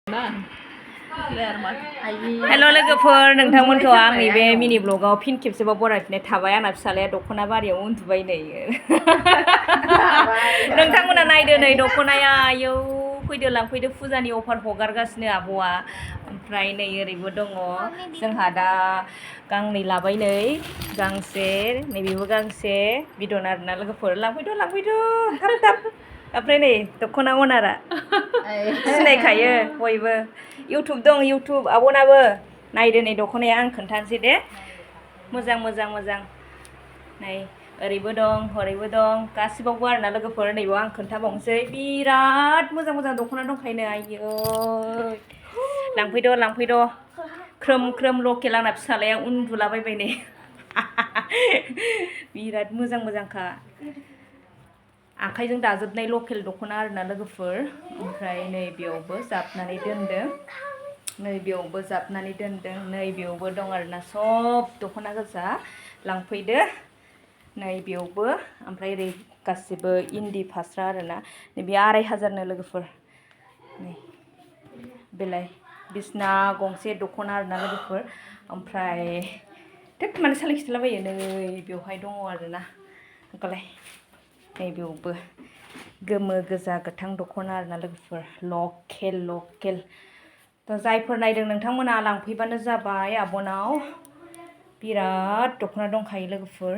हेल' लोगोफोर नोंथांमोनखौ आंनि बे मिनि ब्लगाव फिन खेबसेबाव बरायफिननाय थाबाय आंना फिसालाया दख'ना बारियाव उन्दुबाय नै नोंथांमोना नायदो नै दख'नाया आयौ फैदो लांफैदो फुजानि अफार हगारगासिनो आब'आ ओमफ्राय नै ओरैबो दङ जोंहा दा गांनै लाबाय नै गांसे नैबेबो गांसे बिदन आरोना लोगोफोर लांफैदो थाब थाब ओमफ्राय नै दख'ना अनारा सिनायखायो बयबो इउटुब दं इउटुब आब'नाबो नायदो नै दख'नाया आं खोन्थानोसै दे मोजां नै ओरैबो दं हरैबो दं गासिबावबो आरोना लोगोफोर नैबाव आं खोन्थाबावनोसै बिराद मोजां दख'ना दंखायो आइयो लांफैद' ख्रोम लकेल आंना फिसालाया उन्दुलाबायबाय नै बिराद मोजांखा आखाइजों दाजोबनाय लकेल दख'ना आरोना लोगोफोर ओमफ्राय नै बेयावबो जाबनानै दोनदों नै बेयावबो दं आरोना सब दख'ना गोजा लांफैदो नै बेयावबो ओमफ्राय ओरै गासिबो इन्दि फास्रा आरोना नैबे 2500 लोगोफोर नै बेलाय बिसना गंसे दख'ना आरोना लोगोफोर ओमफ्राय थोद मानो सालायखिथालाबायो नै बेवहाय दङ आरोना होनबालाय नै बेयावबो गोमो गोजा गोथां दख'ना आरोना लोगोफोर लकेल थ' जायफोर नायदों नोंथांमोना लांफैबानो जाबाय आब'नाव बिराद दख'ना दंखायो लोगोफोर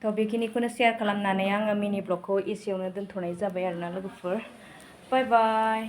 थ' बेखिनिखौनो शेयार खालामनानै आङो मिनि ब्लगखौ एसेयावनो दोनथ'नाय जाबाय आरोना लोगोफोर बाय